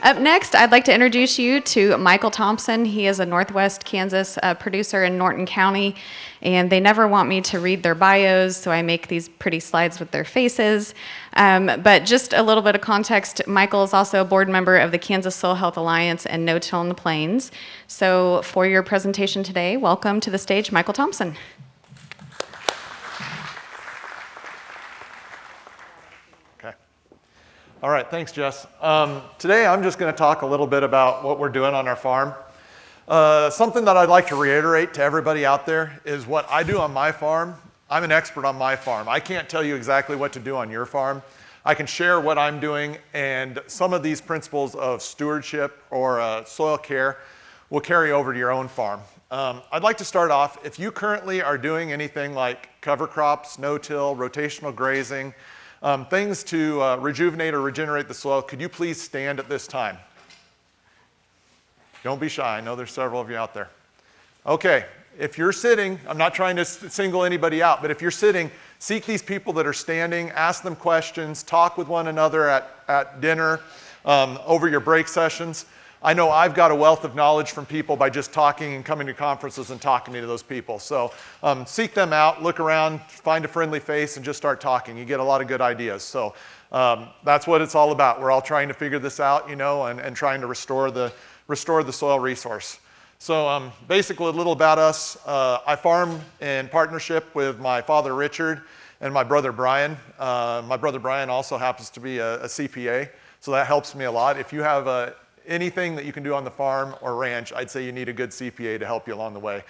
Up next, I'd like to introduce you to Michael Thompson. He is a Northwest Kansas producer in Norton County, and they never want me to read their bios, so I make these pretty slides with their faces. But just a little bit of context, Michael is also a board member of the Kansas Soil Health Alliance and No-Till in the Plains. So for your presentation today, welcome to the stage, Michael Thompson. All right, thanks, Jess. Today I'm just going to talk a little bit about what we're doing on our farm. Something that I'd like to reiterate to everybody out there is what I do on my farm. I'm an expert on my farm. I can't tell you exactly what to do on your farm. I can share what I'm doing, and some of these principles of stewardship or soil care will carry over to your own farm. I'd like to start off, if you currently are doing anything like cover crops, no-till, rotational grazing, things to rejuvenate or regenerate the soil, could you please stand at this time? Don't be shy, I know there's several of you out there. Okay, if you're sitting, I'm not trying to single anybody out, but if you're sitting, seek these people that are standing, ask them questions, talk with one another at dinner, over your break sessions. I know I've got a wealth of knowledge from people by just talking and coming to conferences and talking to those people. So seek them out, look around, find a friendly face, and just start talking. You get a lot of good ideas. So that's what it's all about. We're all trying to figure this out, you know, and trying to restore the soil resource. So basically a little about us. I farm in partnership with my father, Richard, and my brother, Brian. My brother, Brian, also happens to be a CPA, so that helps me a lot. If you have anything that you can do on the farm or ranch, I'd say you need a good CPA to help you along the way.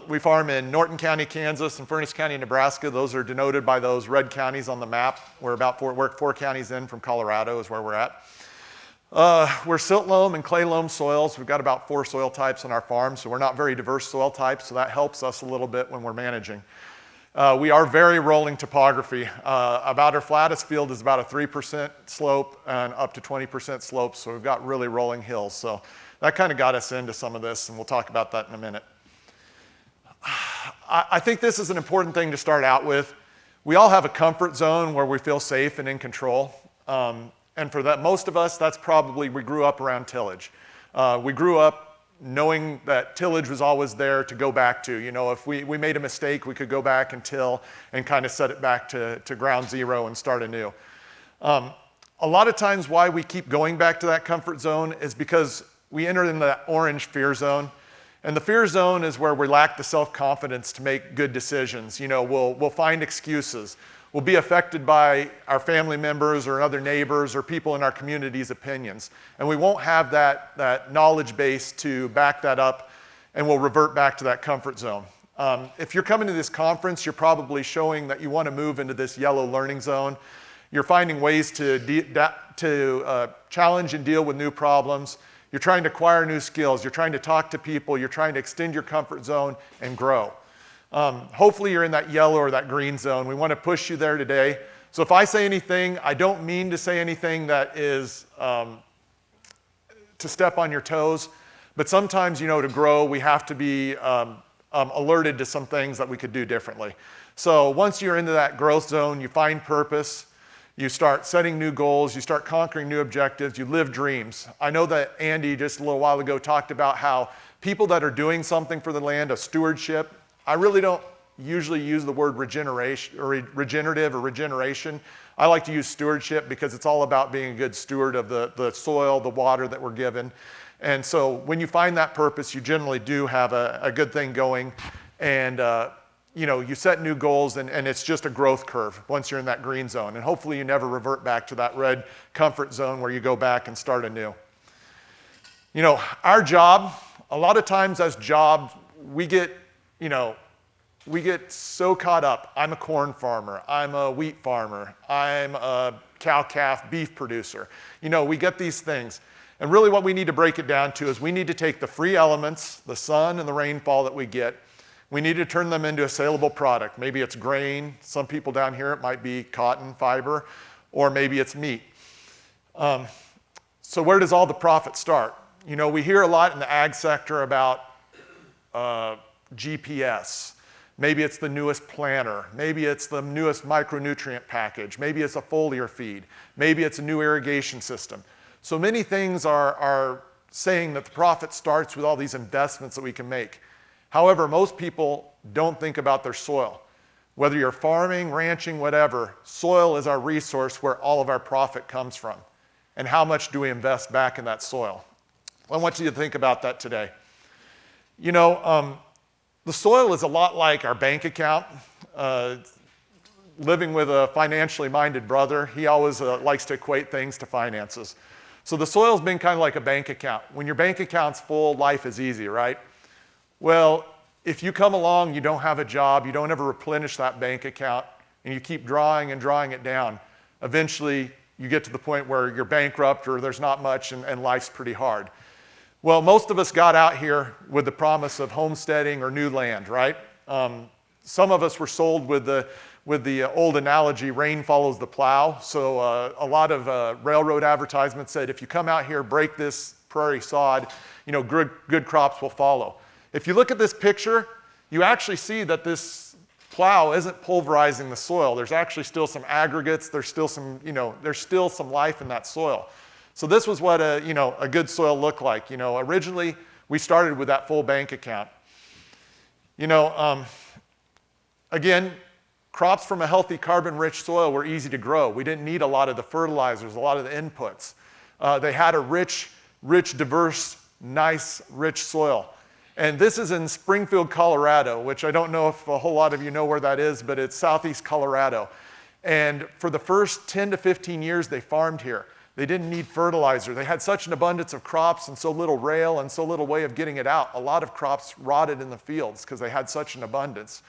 We farm in Norton County, Kansas, and Furnace County, Nebraska. Those are denoted by those red counties on the map. We're four counties in from Colorado is where we're at. We're silt loam and clay loam soils. We've got about 4 soil types on our farm, so we're not very diverse soil types, so that helps us a little bit when we're managing. We are very rolling topography. About our flattest field is about a 3% slope and up to 20% slope, so we've got really rolling hills. So that kind of got us into some of this, and we'll talk about that in a minute. I think this is an important thing to start out with. We all have a comfort zone where we feel safe and in control. And for that, most of us, that's probably, we grew up around tillage. We grew up knowing that tillage was always there to go back to. You know, if we made a mistake, we could go back and till and kind of set it back to ground zero and start anew. A lot of times why we keep going back to that comfort zone is because we enter into that orange fear zone. And the fear zone is where we lack the self-confidence to make good decisions. You know, we'll find excuses. We'll be affected by our family members or other neighbors or people in our community's opinions. And we won't have that knowledge base to back that up, and we'll revert back to that comfort zone. If you're coming to this conference, you're probably showing that you want to move into this yellow learning zone. You're finding ways to challenge and deal with new problems. You're trying to acquire new skills. You're trying to talk to people. You're trying to extend your comfort zone and grow. Hopefully you're in that yellow or that green zone. We want to push you there today. So if I say anything, I don't mean to say anything that is to step on your toes, but sometimes, you know, to grow, we have to be alerted to some things that we could do differently. So once you're into that growth zone, you find purpose, you start setting new goals, you start conquering new objectives, you live dreams. I know that Andy just a little while ago talked about how people that are doing something for the land, a stewardship, I really don't usually use the word regeneration or regenerative or regeneration. I like to use stewardship because it's all about being a good steward of the soil, the water that we're given. And so when you find that purpose, you generally do have a good thing going. And you know, you set new goals, and it's just a growth curve once you're in that green zone. And hopefully you never revert back to that red comfort zone where you go back and start anew. You know, our job, a lot of times as jobs, we get so caught up. I'm a corn farmer. I'm a wheat farmer. I'm a cow-calf beef producer. You know, we get these things. And really what we need to break it down to is we need to take the free elements, the sun and the rainfall that we get, we need to turn them into a saleable product. Maybe it's grain. Some people down here, it might be cotton fiber, or maybe it's meat. So where does all the profit start? You know, we hear a lot in the ag sector about GPS. Maybe it's the newest planter. Maybe it's the newest micronutrient package. Maybe it's a foliar feed. Maybe it's a new irrigation system. So many things are saying that the profit starts with all these investments that we can make. However, most people don't think about their soil. Whether you're farming, ranching, whatever, soil is our resource where all of our profit comes from. And how much do we invest back in that soil? I want you to think about that today. You know, the soil is a lot like our bank account. Living with a financially minded brother, he always likes to equate things to finances. So the soil's been kind of like a bank account. When your bank account's full, life is easy, right? Well, if you come along, you don't have a job, you don't ever replenish that bank account, and you keep drawing and drawing it down, eventually you get to the point where you're bankrupt or there's not much and life's pretty hard. Well, most of us got out here with the promise of homesteading or new land, right? Some of us were sold with the old analogy, rain follows the plow. So a lot of railroad advertisements said, if you come out here, break this prairie sod, you know, good crops will follow. If you look at this picture, you actually see that this plow isn't pulverizing the soil. There's actually still some aggregates. There's still some, you know, there's still some life in that soil. So this was what a good soil looked like. You know, originally we started with that full bank account. You know, again, crops from a healthy carbon-rich soil were easy to grow. We didn't need a lot of the fertilizers, a lot of the inputs. They had a rich, diverse, nice, rich soil. And this is in Springfield, Colorado, which I don't know if a whole lot of you know where that is, but it's southeast Colorado. And for the first 10 to 15 years they farmed here, they didn't need fertilizer. They had such an abundance of crops and so little rail and so little way of getting it out. A lot of crops rotted in the fields because they had such an abundance.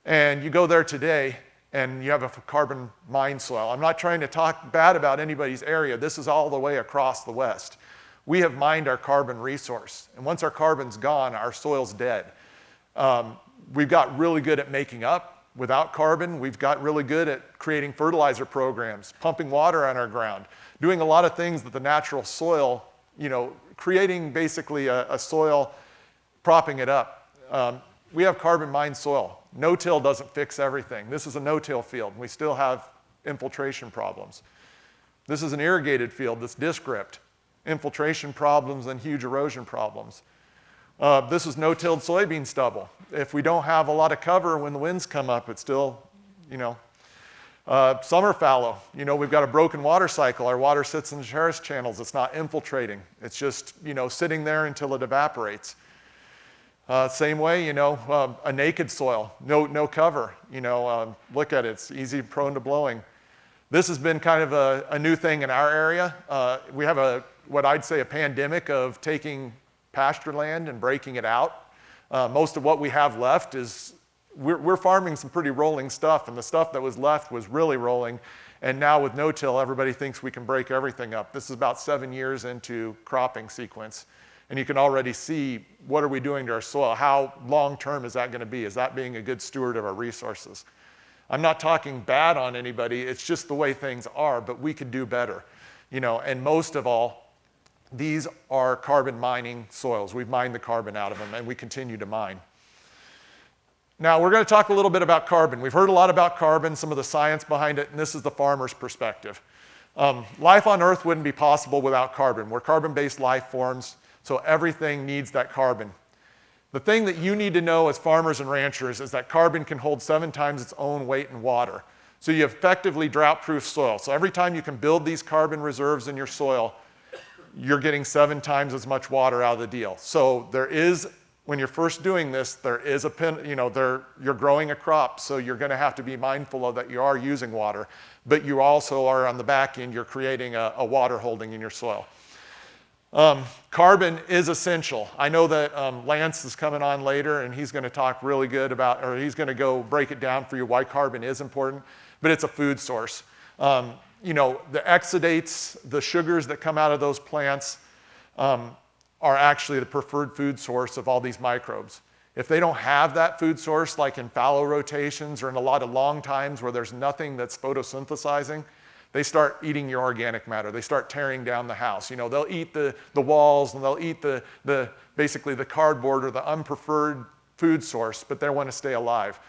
And you go there today and you have a carbon mine soil. I'm not trying to talk bad about anybody's area. This is all the way across the West. We have mined our carbon resource. And once our carbon's gone, our soil's dead. We've got really good at making up without carbon. We've got really good at creating fertilizer programs, pumping water on our ground, doing a lot of things that the natural soil, you know, creating basically a soil, propping it up. We have carbon mined soil. No-till doesn't fix everything. This is a no-till field. We still have infiltration problems. This is an irrigated field that's disc-ripped. Infiltration problems and huge erosion problems. This is no-tilled soybean stubble. If we don't have a lot of cover when the winds come up, it's still, you know. Summer fallow. You know, we've got a broken water cycle. Our water sits in the terrace channels. It's not infiltrating. It's just, you know, sitting there until it evaporates. Same way, you know, a naked soil, no cover. You know, look at it. It's easy, prone to blowing. This has been kind of a new thing in our area. We have what I'd say a pandemic of taking pasture land and breaking it out. Most of what we have left is, we're farming some pretty rolling stuff, and the stuff that was left was really rolling. And now with no-till, everybody thinks we can break everything up. This is about 7 years into cropping sequence. And you can already see, what are we doing to our soil? How long-term is that going to be? Is that being a good steward of our resources? I'm not talking bad on anybody. It's just the way things are, but we could do better. You know, and most of all, these are carbon mining soils. We've mined the carbon out of them, and we continue to mine. Now, we're going to talk a little bit about carbon. We've heard a lot about carbon, some of the science behind it, and this is the farmer's perspective. Life on Earth wouldn't be possible without carbon. We're carbon-based life forms, so everything needs that carbon. The thing that you need to know as farmers and ranchers is that carbon can hold 7 times its own weight in water. So you effectively drought-proof soil. So every time you can build these carbon reserves in your soil, you're getting 7 times as much water out of the deal. So there is, when you're first doing this, there is you're growing a crop, so you're going to have to be mindful of that you are using water, but you also are on the back end, you're creating a water holding in your soil. Carbon is essential. I know that Lance is coming on later, and he's going to talk really good about, or he's going to go break it down for you why carbon is important, but it's a food source. You know, the exudates, the sugars that come out of those plants are actually the preferred food source of all these microbes. If they don't have that food source, like in fallow rotations or in a lot of long times where there's nothing that's photosynthesizing, they start eating your organic matter. They start tearing down the house. You know, they'll eat the walls, and they'll eat basically the cardboard or the unpreferred food source, but they want to stay alive.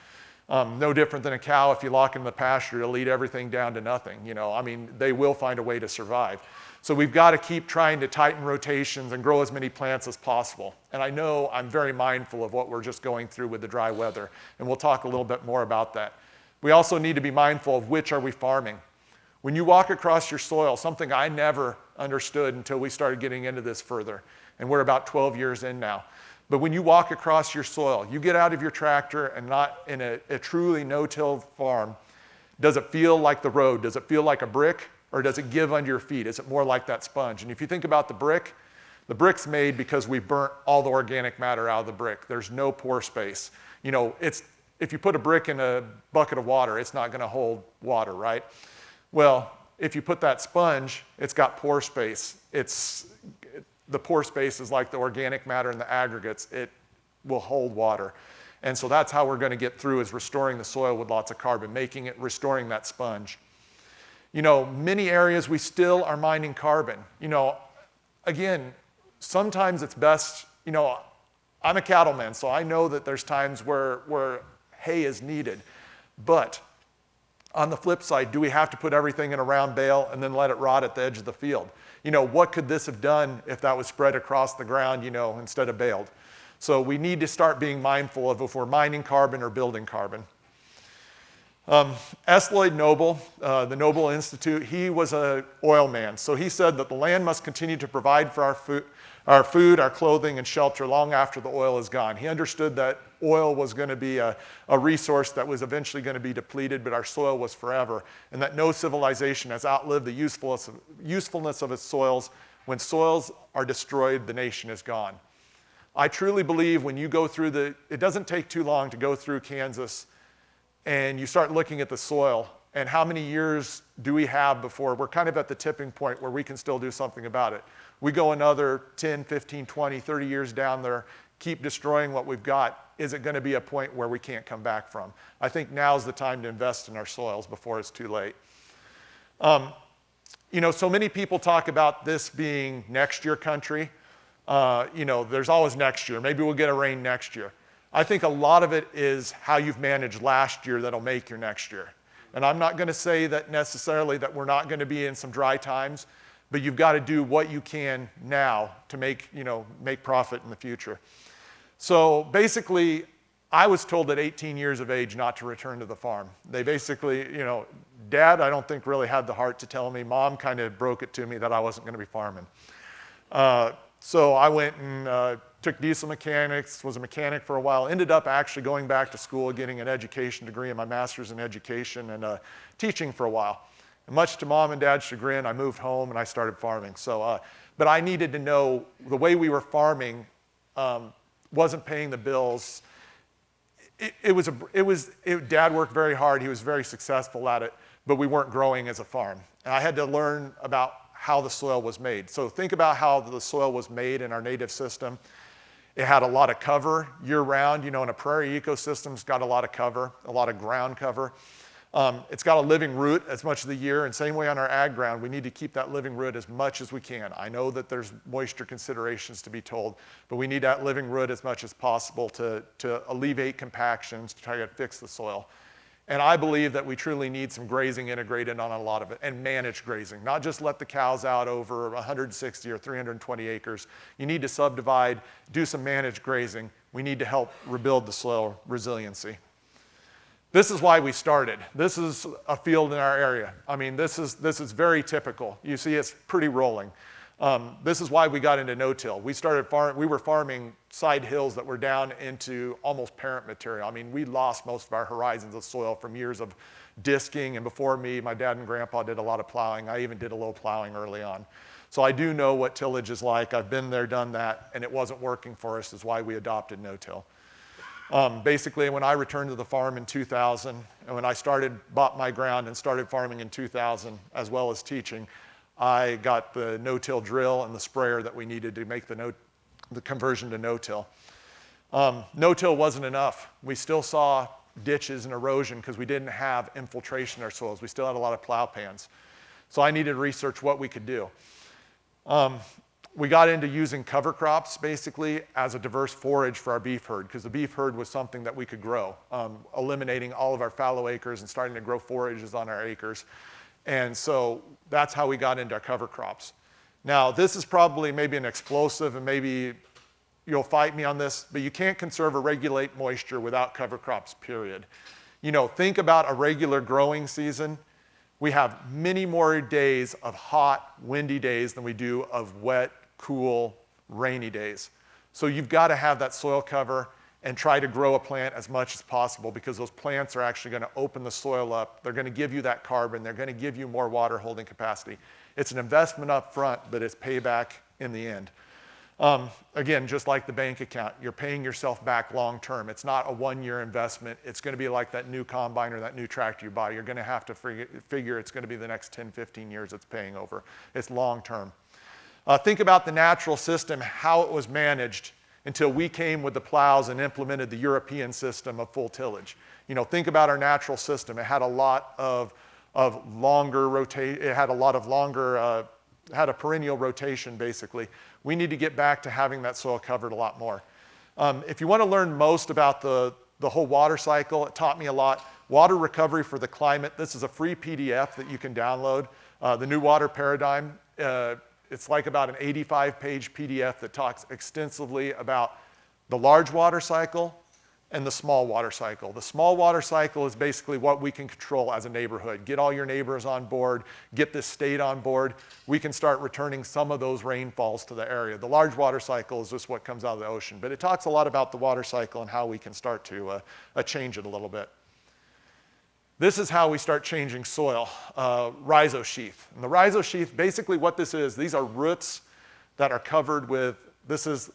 No different than a cow. If you lock in the pasture, it'll eat everything down to nothing. I mean, they will find a way to survive. So we've got to keep trying to tighten rotations and grow as many plants as possible. And I know I'm very mindful of what we're just going through with the dry weather, and we'll talk a little bit more about that. We also need to be mindful of which are we farming. When you walk across your soil, something I never understood until we started getting into this further, and we're about 12 years in now. But when you walk across your soil, you get out of your tractor and not in a truly no-till farm, does it feel like the road? Does it feel like a brick, or does it give under your feet? Is it more like that sponge? And if you think about the brick's made because we burnt all the organic matter out of the brick. There's no pore space. If you put a brick in a bucket of water, it's not going to hold water, right? Well, if you put that sponge, it's got pore space. The pore space is like the organic matter in the aggregates. It will hold water. And so that's how we're going to get through, is restoring the soil with lots of carbon, restoring that sponge. Many areas we still are mining carbon. Again, sometimes it's best, I'm a cattleman, so I know that there's times where hay is needed. But on the flip side, do we have to put everything in a round bale and then let it rot at the edge of the field? What could this have done if that was spread across the ground, instead of baled? So we need to start being mindful of if we're mining carbon or building carbon. S. Lloyd Noble, the Noble Institute, he was an oil man. So he said that the land must continue to provide for our food, our clothing, and shelter long after the oil is gone. He understood that oil was going to be a resource that was eventually going to be depleted, but our soil was forever, and that no civilization has outlived the usefulness of its soils. When soils are destroyed, the nation is gone. I truly believe when you go through it doesn't take too long to go through Kansas and you start looking at the soil and how many years do we have before we're kind of at the tipping point where we can still do something about it. We go another 10, 15, 20, 30 years down there, keep destroying what we've got. Is it going to be a point where we can't come back from? I think now's the time to invest in our soils before it's too late. So many people talk about this being next year country. There's always next year. Maybe we'll get a rain next year. I think a lot of it is how you've managed last year that'll make your next year. And I'm not going to say that necessarily that we're not going to be in some dry times, but you've got to do what you can now to make profit in the future. So basically, I was told at 18 years of age not to return to the farm. They basically, Dad, I don't think really had the heart to tell me. Mom kind of broke it to me that I wasn't going to be farming. So I went and took diesel mechanics, was a mechanic for a while, ended up actually going back to school, getting an education degree and my master's in education, and teaching for a while. And much to Mom and Dad's chagrin, I moved home and I started farming. So, but I needed to know the way we were farming wasn't paying the bills. Dad worked very hard. He was very successful at it, but we weren't growing as a farm. And I had to learn about how the soil was made. So think about how the soil was made in our native system. It had a lot of cover year-round. In a prairie ecosystem, it's got a lot of cover, a lot of ground cover. It's got a living root as much of the year, and same way on our ag ground, we need to keep that living root as much as we can. I know that there's moisture considerations to be told, but we need that living root as much as possible to alleviate compactions, to try to fix the soil. And I believe that we truly need some grazing integrated on a lot of it, and managed grazing, not just let the cows out over 160 or 320 acres. You need to subdivide, do some managed grazing. We need to help rebuild the soil resiliency. This is why we started. This is a field in our area. I mean, this is very typical. You see, it's pretty rolling. This is why we got into no-till. We were farming side hills that were down into almost parent material. I mean, we lost most of our horizons of soil from years of disking, and before me, my dad and grandpa did a lot of plowing. I even did a little plowing early on. So I do know what tillage is like. I've been there, done that, and it wasn't working for us, is why we adopted no-till. Basically, when I returned to the farm in 2000, and when I bought my ground and started farming in 2000, as well as teaching, I got the no-till drill and the sprayer that we needed to make the conversion to no-till. No-till wasn't enough. We still saw ditches and erosion because we didn't have infiltration in our soils. We still had a lot of plow pans. So I needed to research what we could do. We got into using cover crops basically as a diverse forage for our beef herd, because the beef herd was something that we could grow, eliminating all of our fallow acres and starting to grow forages on our acres. And so that's how we got into our cover crops. Now, this is probably maybe an explosive, and maybe you'll fight me on this, but you can't conserve or regulate moisture without cover crops, period. You know, think about a regular growing season. We have many more days of hot, windy days than we do of wet, cool, rainy days. So you've got to have that soil cover and try to grow a plant as much as possible, because those plants are actually going to open the soil up. They're going to give you that carbon. They're going to give you more water holding capacity. It's an investment up front, but it's payback in the end. Again, just like the bank account, you're paying yourself back long term. It's not a one-year investment. It's going to be like that new combine or that new tractor you buy. You're going to have to figure it's going to be the next 10, 15 years it's paying over. It's long term. Think about the natural system, how it was managed until we came with the plows and implemented the European system of full tillage. You know, think about our natural system. It had a lot of longer rotation. It had a lot of longer, had a perennial rotation basically. We need to get back to having that soil covered a lot more. If you want to learn most about the whole water cycle, it taught me a lot. Water recovery for the climate. This is a free PDF that you can download. The New Water Paradigm. It's like about an 85-page PDF that talks extensively about the large water cycle and the small water cycle. The small water cycle is basically what we can control as a neighborhood. Get all your neighbors on board, get this state on board. We can start returning some of those rainfalls to the area. The large water cycle is just what comes out of the ocean, but it talks a lot about the water cycle and how we can start to change it a little bit. This is how we start changing soil, rhizosheath. And the rhizosheath, basically what this is, these are roots that are covered with, this is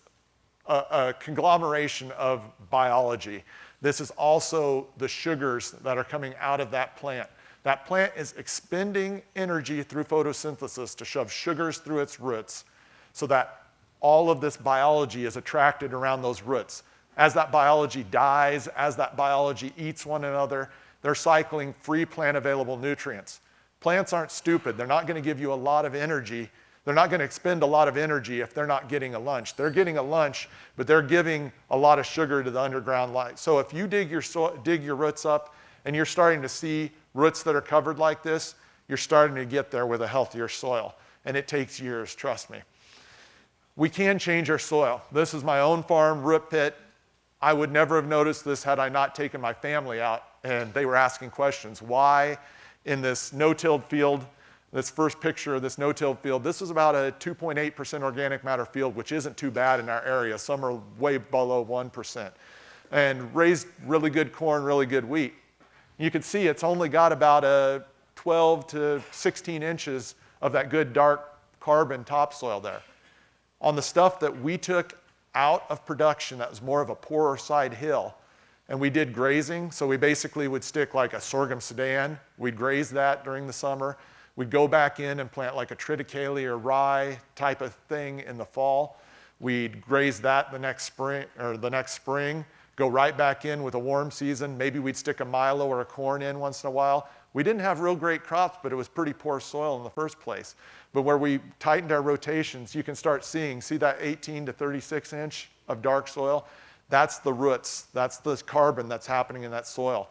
a conglomeration of biology. This is also the sugars that are coming out of that plant. That plant is expending energy through photosynthesis to shove sugars through its roots so that all of this biology is attracted around those roots. As that biology dies, as that biology eats one another, they're cycling free plant available nutrients. Plants aren't stupid. They're not going to give you a lot of energy. They're not going to expend a lot of energy if they're not getting a lunch. They're getting a lunch, but they're giving a lot of sugar to the underground light. So if you dig your roots up and you're starting to see roots that are covered like this, you're starting to get there with a healthier soil. And it takes years, trust me. We can change our soil. This is my own farm, root pit. I would never have noticed this had I not taken my family out and they were asking questions. Why in this no-tilled field, this first picture of this no-tilled field, this is about a 2.8% organic matter field, which isn't too bad in our area. Some are way below 1%. And raised really good corn, really good wheat. You can see it's only got about a 12 to 16 inches of that good dark carbon topsoil there. On the stuff that we took out of production, that was more of a poorer side hill, and we did grazing, so we basically would stick like a sorghum sudan. We'd graze that during the summer. We'd go back in and plant like a triticale or rye type of thing in the fall. We'd graze that the next spring, go right back in with a warm season. Maybe we'd stick a milo or a corn in once in a while. We didn't have real great crops, but it was pretty poor soil in the first place. But where we tightened our rotations, you can start see that 18 to 36 inch of dark soil? That's the roots. That's the carbon that's happening in that soil.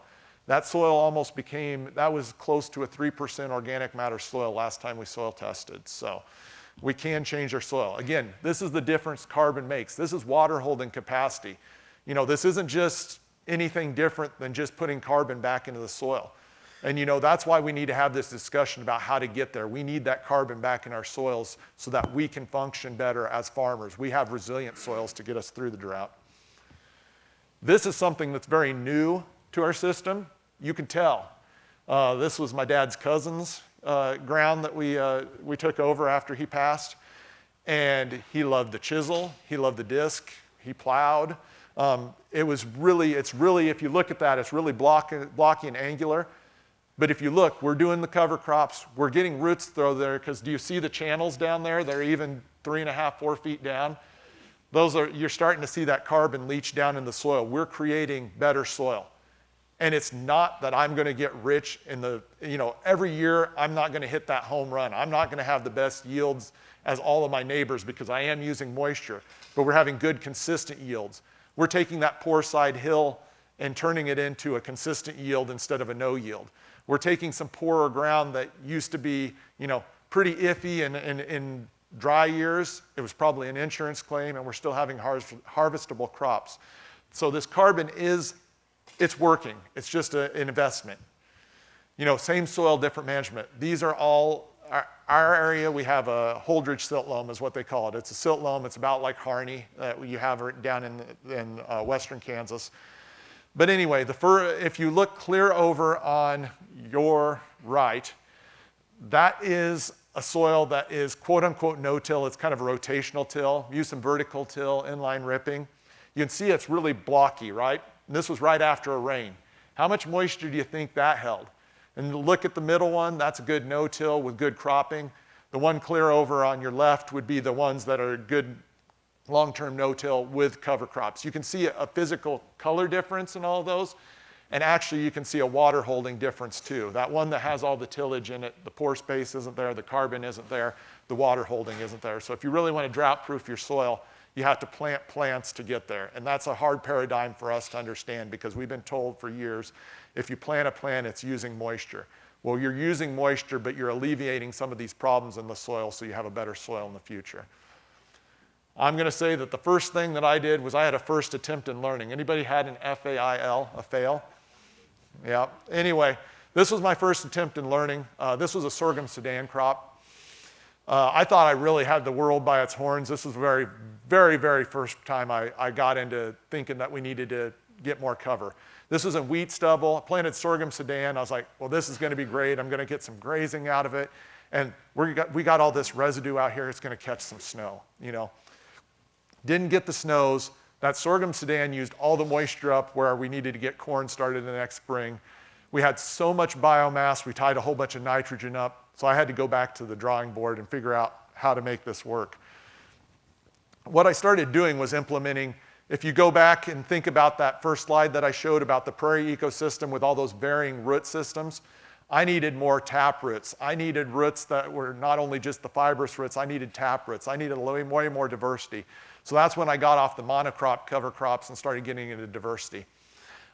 That soil almost that was close to a 3% organic matter soil last time we soil tested. So we can change our soil. Again, this is the difference carbon makes. This is water holding capacity. You know, this isn't just anything different than just putting carbon back into the soil. And you know, that's why we need to have this discussion about how to get there. We need that carbon back in our soils so that we can function better as farmers. We have resilient soils to get us through the drought. This is something that's very new to our system. You can tell. This was my dad's cousin's ground that we took over after he passed. And he loved the chisel, he loved the disc, he plowed. It's really, if you look at that, it's really blocky and angular. But if you look, we're doing the cover crops. We're getting roots through there, because do you see the channels down there? They're even 3.5, 4 feet down. You're starting to see that carbon leach down in the soil. We're creating better soil. And it's not that I'm going to get rich in the, every year I'm not going to hit that home run. I'm not going to have the best yields as all of my neighbors because I am using moisture, but we're having good, consistent yields. We're taking that poor side hill and turning it into a consistent yield instead of a no yield. We're taking some poorer ground that used to be, pretty iffy in dry years. It was probably an insurance claim, and we're still having harvestable crops. So this carbon it's working. It's just an investment. Same soil, different management. These are all, our area, we have a Holdridge silt loam is what they call it. It's a silt loam. It's about like Harney that you have down in western Kansas. But anyway, if you look clear over on your right, that is a soil that is quote unquote no-till. It's kind of a rotational till. Use some vertical till, inline ripping. You can see it's really blocky, right? And this was right after a rain. How much moisture do you think that held? And look at the middle one, that's a good no-till with good cropping. The one clear over on your left would be the ones that are good long-term no-till with cover crops. You can see a physical color difference in all of those, and actually you can see a water holding difference too. That one that has all the tillage in it, the pore space isn't there, the carbon isn't there, the water holding isn't there. So if you really want to drought-proof your soil, you have to plant plants to get there. And that's a hard paradigm for us to understand because we've been told for years, if you plant a plant, it's using moisture. Well, you're using moisture, but you're alleviating some of these problems in the soil so you have a better soil in the future. I'm going to say that the first thing that I did was I had a first attempt in learning. Anybody had an FAIL, a fail? Yeah. Anyway, this was my first attempt in learning. This was a sorghum Sudan crop. I thought I really had the world by its horns. This was the very, very, very first time I got into thinking that we needed to get more cover. This was a wheat stubble. I planted sorghum Sudan. I was like, well, this is going to be great. I'm going to get some grazing out of it. And we got all this residue out here. It's going to catch some snow, Didn't get the snows. That sorghum Sudan used all the moisture up where we needed to get corn started the next spring. We had so much biomass, we tied a whole bunch of nitrogen up. So I had to go back to the drawing board and figure out how to make this work. What I started doing was implementing, if you go back and think about that first slide that I showed about the prairie ecosystem with all those varying root systems, I needed more tap roots. I needed roots that were not only just the fibrous roots, I needed tap roots. I needed way more diversity. So that's when I got off the monocrop cover crops and started getting into diversity.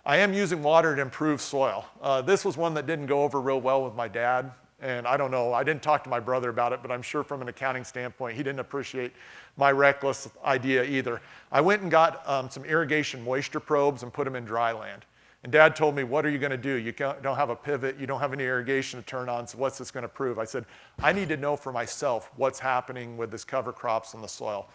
I am using water to improve soil. This was one that didn't go over real well with my dad. And I don't know, I didn't talk to my brother about it, but I'm sure from an accounting standpoint, he didn't appreciate my reckless idea either. I went and got some irrigation moisture probes and put them in dry land. And Dad told me, what are you going to do? You don't have a pivot, you don't have any irrigation to turn on, so what's this going to prove? I said, I need to know for myself what's happening with this cover crops in the soil.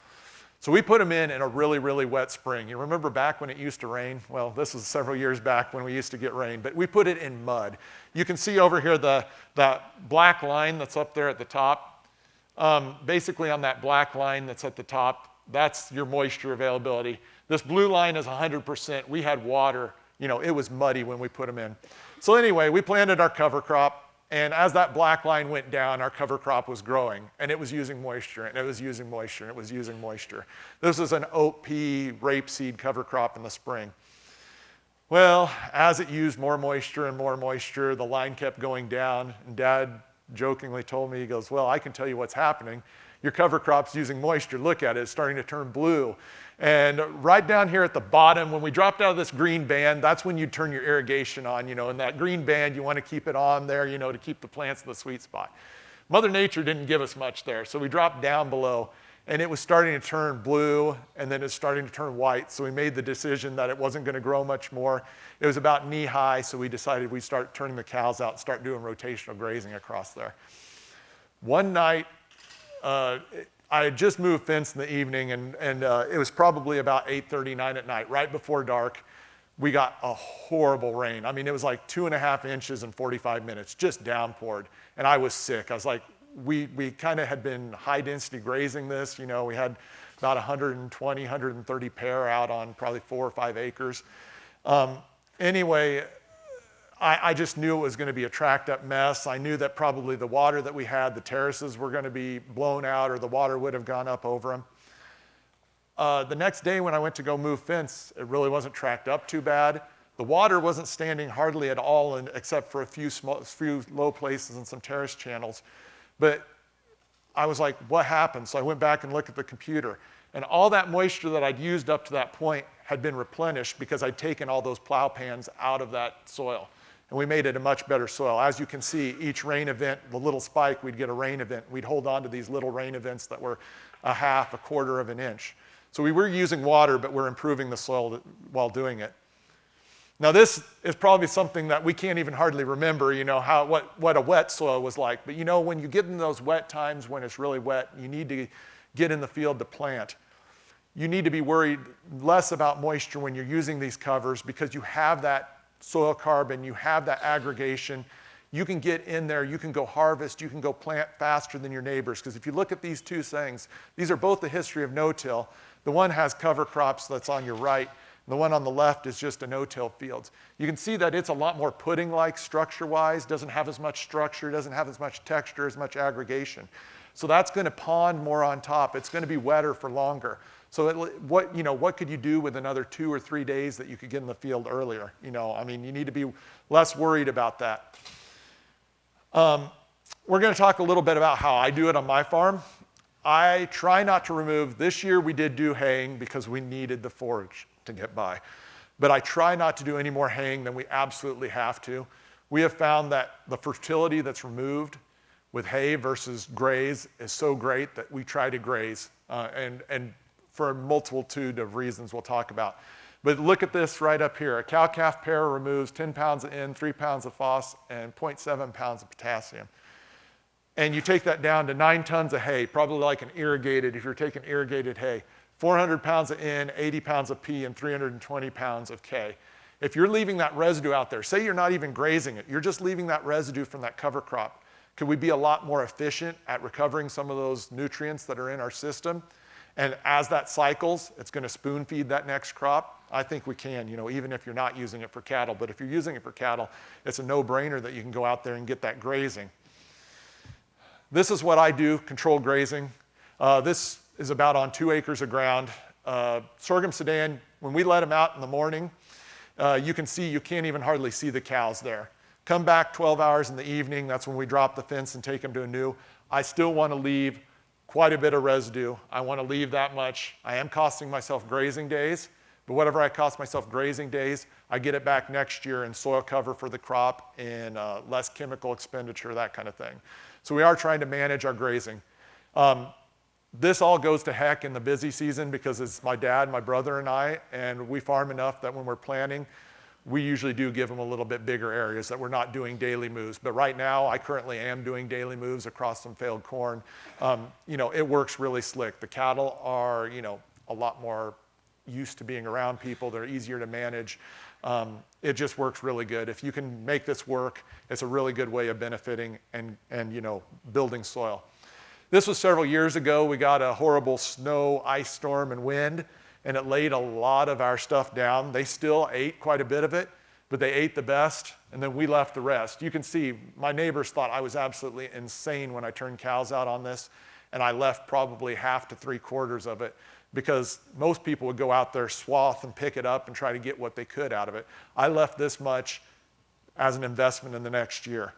So we put them in a really, really wet spring. You remember back when it used to rain? Well, this was several years back when we used to get rain, but we put it in mud. You can see over here that black line that's up there at the top. Basically on that black line that's at the top, that's your moisture availability. This blue line is 100%. We had water. It was muddy when we put them in. So anyway, we planted our cover crop. And as that black line went down, our cover crop was growing, and it was using moisture, and it was using moisture, and it was using moisture. This was an oat pea rapeseed cover crop in the spring. Well, as it used more moisture and more moisture, the line kept going down, and Dad jokingly told me, he goes, well, I can tell you what's happening. Your cover crop's using moisture. Look at it, it's starting to turn blue. And right down here at the bottom, when we dropped out of this green band, that's when you turn your irrigation on, and that green band, you want to keep it on there, to keep the plants in the sweet spot. Mother Nature didn't give us much there, so we dropped down below, and it was starting to turn blue, and then it's starting to turn white, so we made the decision that it wasn't going to grow much more. It was about knee-high, so we decided we'd start turning the cows out and start doing rotational grazing across there. One night, I had just moved fence in the evening, and it was probably about 8:39 at night, right before dark. We got a horrible rain. I mean, it was like 2.5 inches in 45 minutes, just downpoured. And I was sick. I was like, we kind of had been high-density grazing this. We had about 120, 130 pair out on probably 4 or 5 acres. Anyway, I just knew it was going to be a tracked up mess. I knew that probably the water that we had, the terraces were going to be blown out or the water would have gone up over them. The next day when I went to go move fence, it really wasn't tracked up too bad, The water wasn't standing hardly at all except for a few low places and some terrace channels. But I was like, what happened? So I went back and looked at the computer. And all that moisture that I'd used up to that point had been replenished because I'd taken all those plow pans out of that soil. And we made it a much better soil. As you can see, each rain event, the little spike, we'd get a rain event. We'd hold on to these little rain events that were a half, a quarter of an inch. So we were using water, but we're improving the soil while doing it. Now this is probably something that we can't even hardly remember, what a wet soil was like. But when you get in those wet times when it's really wet, you need to get in the field to plant. You need to be worried less about moisture when you're using these covers because you have that soil carbon, you have that aggregation. You can get in there, you can go harvest, you can go plant faster than your neighbors. Because if you look at these two things, these are both the history of no-till. The one has cover crops that's on your right. The one on the left is just a no-till fields. You can see that it's a lot more pudding-like structure-wise, doesn't have as much structure, doesn't have as much texture, as much aggregation. So that's going to pond more on top. It's going to be wetter for longer. So what could you do with another 2 or 3 days that you could get in the field earlier? You need to be less worried about that. We're going to talk a little bit about how I do it on my farm. I try not to remove, this year we did do haying because we needed the forage to get by. But I try not to do any more haying than we absolutely have to. We have found that the fertility that's removed with hay versus graze is so great that we try to graze, and for a multitude of reasons we'll talk about. But look at this right up here. A cow-calf pair removes 10 pounds of N, 3 pounds of phos, and 0.7 pounds of potassium. And you take that down to 9 tons of hay, probably like if you're taking irrigated hay. 400 pounds of N, 80 pounds of P, and 320 pounds of K. If you're leaving that residue out there, say you're not even grazing it, you're just leaving that residue from that cover crop, could we be a lot more efficient at recovering some of those nutrients that are in our system? And as that cycles, it's going to spoon feed that next crop. I think we can, even if you're not using it for cattle. But if you're using it for cattle, it's a no-brainer that you can go out there and get that grazing. This is what I do, controlled grazing. This is about on 2 acres of ground. Sorghum Sudan, when we let them out in the morning, you can't even hardly see the cows there. Come back 12 hours in the evening, that's when we drop the fence and take them to a new. I still want to leave quite a bit of residue. I want to leave that much. I am costing myself grazing days, but whatever I cost myself grazing days, I get it back next year in soil cover for the crop and less chemical expenditure, that kind of thing. So we are trying to manage our grazing. This all goes to heck in the busy season because it's my dad, my brother, and I, and we farm enough that when we're planting, we usually do give them a little bit bigger areas that we're not doing daily moves. But right now, I currently am doing daily moves across some failed corn. It works really slick. The cattle are, a lot more used to being around people. They're easier to manage. It just works really good. If you can make this work, it's a really good way of benefiting and building soil. This was several years ago. We got a horrible snow, ice storm, and wind, and it laid a lot of our stuff down. They still ate quite a bit of it, but they ate the best, and then we left the rest. You can see my neighbors thought I was absolutely insane when I turned cows out on this, and I left probably half to 3/4 of it because most people would go out there, swath, and pick it up and try to get what they could out of it. I left this much as an investment in the next year.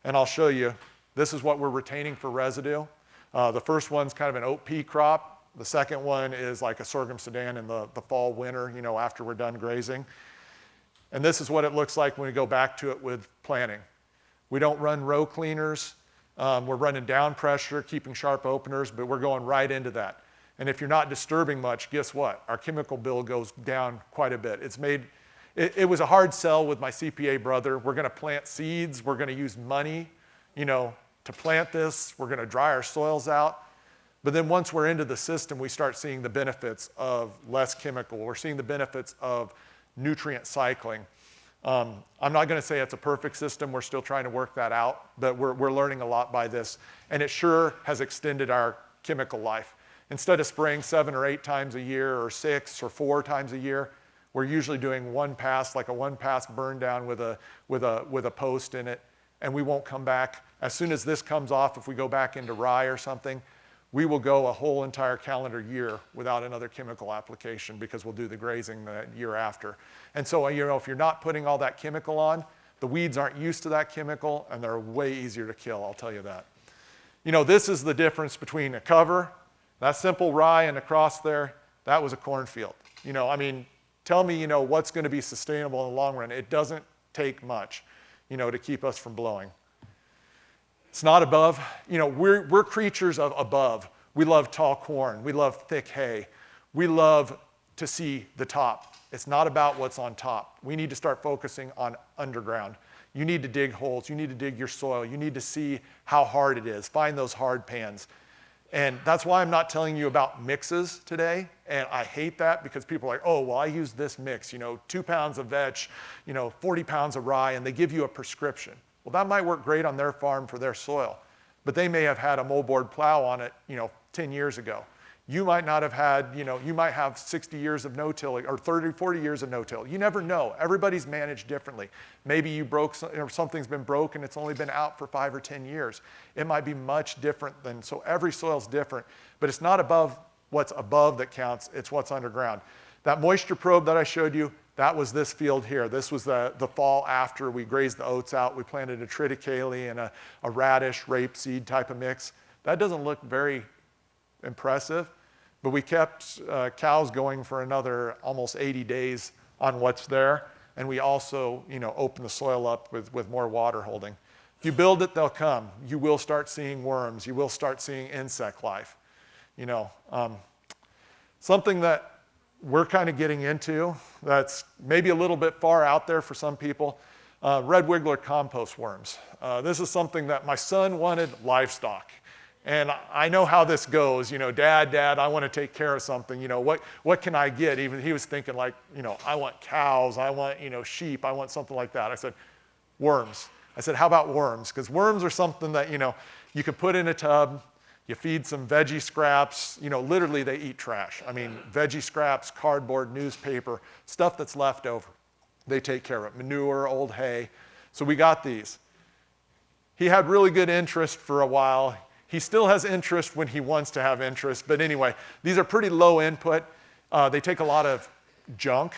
And I'll show you, this is what we're retaining for residue. The first one's kind of an oat pea crop. The second one is like a sorghum Sudan in the fall, winter, after we're done grazing. And this is what it looks like when we go back to it with planting. We don't run row cleaners. We're running down pressure, keeping sharp openers, but we're going right into that. And if you're not disturbing much, guess what? Our chemical bill goes down quite a bit. It was a hard sell with my CPA brother. We're going to plant seeds. We're going to use money, to plant this. We're going to dry our soils out. But then once we're into the system, we start seeing the benefits of less chemical. We're seeing the benefits of nutrient cycling. I'm not going to say it's a perfect system. We're still trying to work that out, but we're learning a lot by this. And it sure has extended our chemical life. Instead of spraying 7 or 8 times a year or 6 or 4 times a year, we're usually doing one pass, like a one-pass burn down with a post in it, and we won't come back. As soon as this comes off, if we go back into rye or something, we will go a whole entire calendar year without another chemical application because we'll do the grazing the year after. And so, if you're not putting all that chemical on, the weeds aren't used to that chemical, and they're way easier to kill, I'll tell you that. This is the difference between a cover, that simple rye, and across there, that was a cornfield. Tell me, what's going to be sustainable in the long run. It doesn't take much, to keep us from blowing. It's not above. We're creatures of above. We love tall corn. We love thick hay. We love to see the top. It's not about what's on top. We need to start focusing on underground. You need to dig holes. You need to dig your soil. You need to see how hard it is. Find those hard pans. And that's why I'm not telling you about mixes today. And I hate that because people are like, oh, well, I use this mix, 2 pounds of vetch, 40 pounds of rye, and they give you a prescription. Well, that might work great on their farm for their soil, but they may have had a moldboard plow on it, 10 years ago. You might not have had, you might have 60 years of no-till or 30, 40 years of no-till. You never know. Everybody's managed differently. Maybe you broke, something's been broke and it's only been out for 5 or 10 years. It might be much different so every soil's different, but it's not above what's above that counts, it's what's underground. That moisture probe that I showed you, that was this field here. This was the fall after we grazed the oats out. We planted a triticale and a radish, rapeseed type of mix. That doesn't look very impressive, but we kept cows going for another almost 80 days on what's there. And we also, open the soil up with more water holding. If you build it, they'll come. You will start seeing worms. You will start seeing insect life. Something that we're kind of getting into that's maybe a little bit far out there for some people, red wiggler compost worms. This is something that my son wanted livestock. And I know how this goes, Dad, I want to take care of something, what can I get? Even he was thinking like, I want cows, I want, sheep, I want something like that. I said, worms. I said, how about worms? Because worms are something that, you could put in a tub, you feed some veggie scraps, literally they eat trash. Veggie scraps, cardboard, newspaper, stuff that's left over. They take care of it, manure, old hay. So we got these. He had really good interest for a while. He still has interest when he wants to have interest, but anyway, these are pretty low input. They take a lot of junk.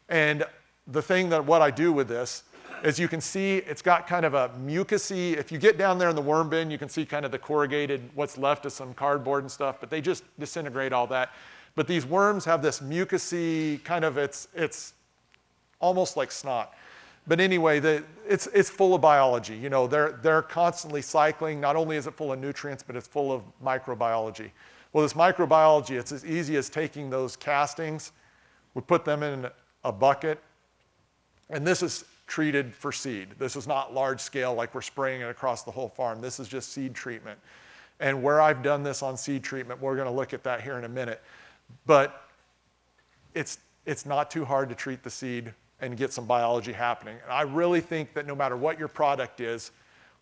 And the thing that what I do with this is you can see it's got kind of a mucusy, if you get down there in the worm bin, you can see kind of the corrugated, what's left of some cardboard and stuff, but they just disintegrate all that. But these worms have this mucusy kind of, it's almost like snot. But anyway, it's full of biology. They're constantly cycling. Not only is it full of nutrients, but it's full of microbiology. Well, this microbiology, it's as easy as taking those castings, we put them in a bucket, and this is treated for seed. This is not large scale like we're spraying it across the whole farm. This is just seed treatment. And where I've done this on seed treatment, we're going to look at that here in a minute. But it's not too hard to treat the seed and get some biology happening. And I really think that no matter what your product is,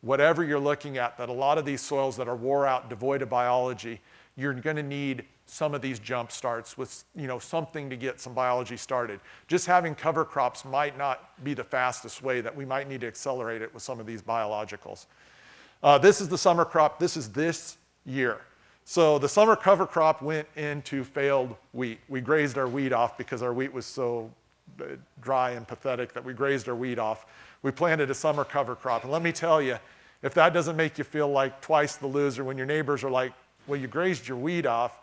whatever you're looking at, that a lot of these soils that are wore out, devoid of biology, you're going to need some of these jump starts with something to get some biology started. Just having cover crops might not be the fastest way, that we might need to accelerate it with some of these biologicals. This is the summer crop. This is this year. So the summer cover crop went into failed wheat. We grazed our wheat off because our wheat was so dry and pathetic that we grazed our wheat off. We planted a summer cover crop. And let me tell you, if that doesn't make you feel like twice the loser when your neighbors are like, well, you grazed your wheat off,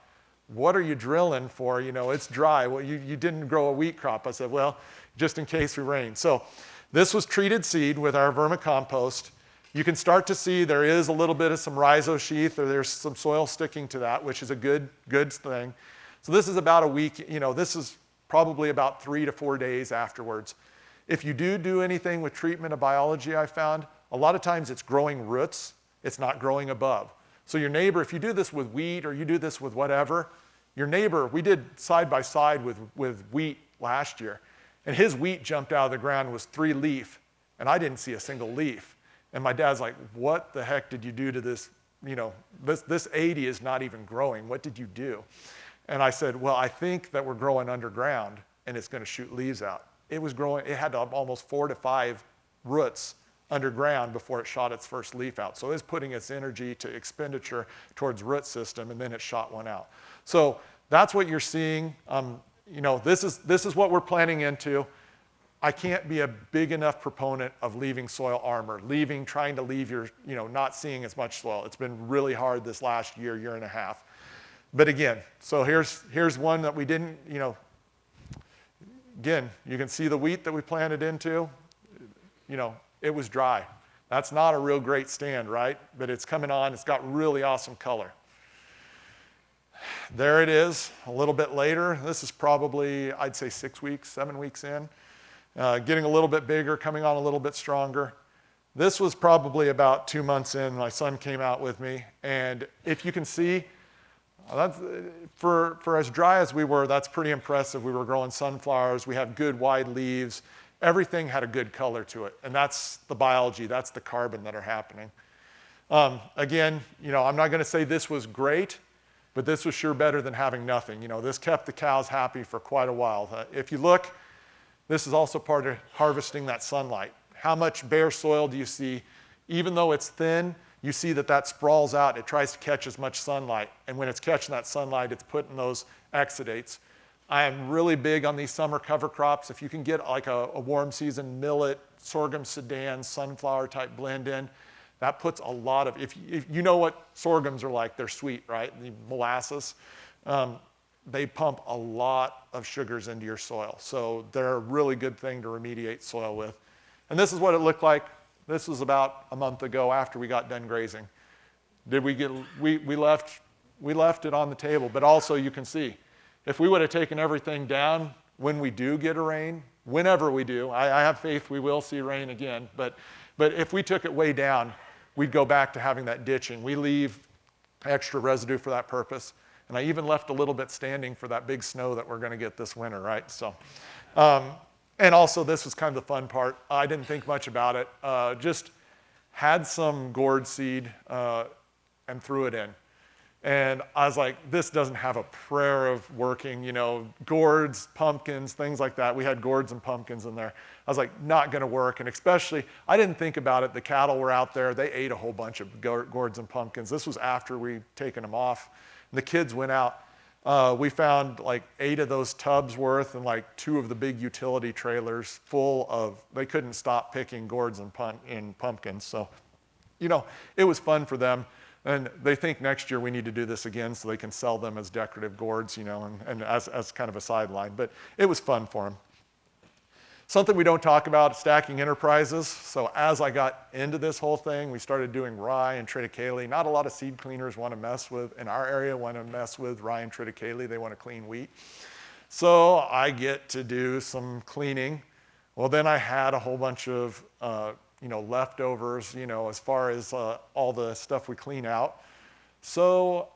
what are you drilling for? It's dry. Well, you didn't grow a wheat crop. I said, well, just in case we rain. So this was treated seed with our vermicompost. You can start to see there is a little bit of some rhizosheath, or there's some soil sticking to that, which is a good thing. So this is about a week, this is probably about 3 to 4 days afterwards. If you do anything with treatment of biology, I found, a lot of times it's growing roots, it's not growing above. So your neighbor, if you do this with wheat or you do this with whatever, your neighbor, we did side by side with wheat last year, and his wheat jumped out of the ground, was 3 leaf, and I didn't see a single leaf. And my dad's like, what the heck did you do to this? This 80 is not even growing. What did you do? And I said, well, I think that we're growing underground and it's going to shoot leaves out. It was growing, it had almost 4 to 5 roots underground before it shot its first leaf out. So it's putting its energy to expenditure towards root system, and then it shot one out. So that's what you're seeing. This is what we're planting into. I can't be a big enough proponent of leaving soil armor, trying to leave your, not seeing as much soil. It's been really hard this last year and a half. But again, so here's one that we didn't, again, you can see the wheat that we planted into, it was dry. That's not a real great stand, right? But it's coming on, it's got really awesome color. There it is, a little bit later. This is probably, I'd say 6 weeks, 7 weeks in. Getting a little bit bigger, coming on a little bit stronger. This was probably about 2 months in. My son came out with me, and if you can see, that's, for as dry as we were, that's pretty impressive. We were growing sunflowers. We have good wide leaves. Everything had a good color to it, and that's the biology. That's the carbon that are happening. Again, I'm not going to say this was great, but this was sure better than having nothing. This kept the cows happy for quite a while. If you look, this is also part of harvesting that sunlight. How much bare soil do you see? Even though it's thin, you see that sprawls out. It tries to catch as much sunlight. And when it's catching that sunlight, it's putting those exudates. I am really big on these summer cover crops. If you can get like a warm season millet, sorghum sudan, sunflower type blend in, that puts a lot of, if you know what sorghums are like, they're sweet, right? The molasses. They pump a lot of sugars into your soil. So they're a really good thing to remediate soil with. And this is what it looked like. This was about a month ago after we got done grazing. We left it on the table, but also you can see, if we would have taken everything down when we do get a rain, whenever we do, I have faith we will see rain again, but if we took it way down, we'd go back to having that ditching. We leave extra residue for that purpose. And I even left a little bit standing for that big snow that we're going to get this winter, right? So, and also this was kind of the fun part. I didn't think much about it. Just had some gourd seed and threw it in. And I was like, this doesn't have a prayer of working, gourds, pumpkins, things like that. We had gourds and pumpkins in there. I was like, not going to work. And especially, I didn't think about it. The cattle were out there. They ate a whole bunch of gourds and pumpkins. This was after we'd taken them off. The kids went out. We found like 8 of those tubs worth and like 2 of the big utility trailers full of, they couldn't stop picking gourds and pumpkins. So, it was fun for them. And they think next year we need to do this again so they can sell them as decorative gourds, and as kind of a sideline. But it was fun for them. Something we don't talk about, stacking enterprises. So as I got into this whole thing, we started doing rye and triticale. Not a lot of seed cleaners want to mess with, in our area, want to mess with rye and triticale. They want to clean wheat. So I get to do some cleaning. Well, then I had a whole bunch of, leftovers, as far as all the stuff we clean out. So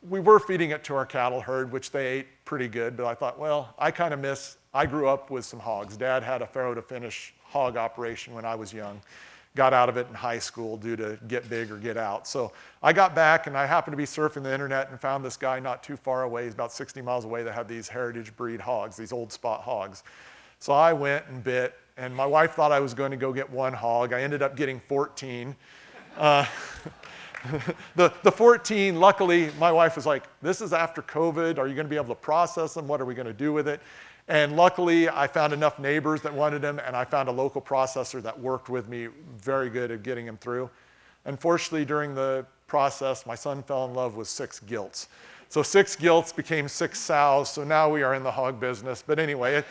we were feeding it to our cattle herd, which they ate pretty good. But I thought, well, I grew up with some hogs. Dad had a farrow to finish hog operation when I was young. Got out of it in high school due to get big or get out. So I got back and I happened to be surfing the internet and found this guy not too far away, he's about 60 miles away, that had these heritage breed hogs, these old spot hogs. So I went and bit, and my wife thought I was going to go get 1 hog. I ended up getting 14. The 14, luckily, my wife was like, this is after COVID. Are you going to be able to process them? What are we going to do with it? And luckily, I found enough neighbors that wanted them, and I found a local processor that worked with me very good at getting them through. Unfortunately, during the process, my son fell in love with 6 gilts. So 6 gilts became 6 sows, so now we are in the hog business. But anyway,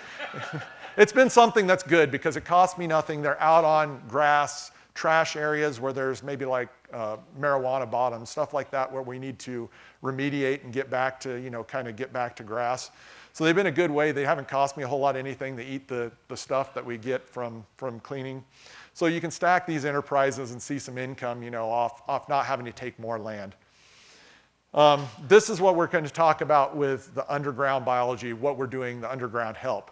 it's been something that's good because it costs me nothing. They're out on grass, trash areas where there's maybe like marijuana bottoms, stuff like that, where we need to remediate and get back to, kind of get back to grass. So they've been a good way. They haven't cost me a whole lot of anything. They eat the stuff that we get from cleaning. So you can stack these enterprises and see some income, off not having to take more land. This is what we're going to talk about with the underground biology, what we're doing, the underground help.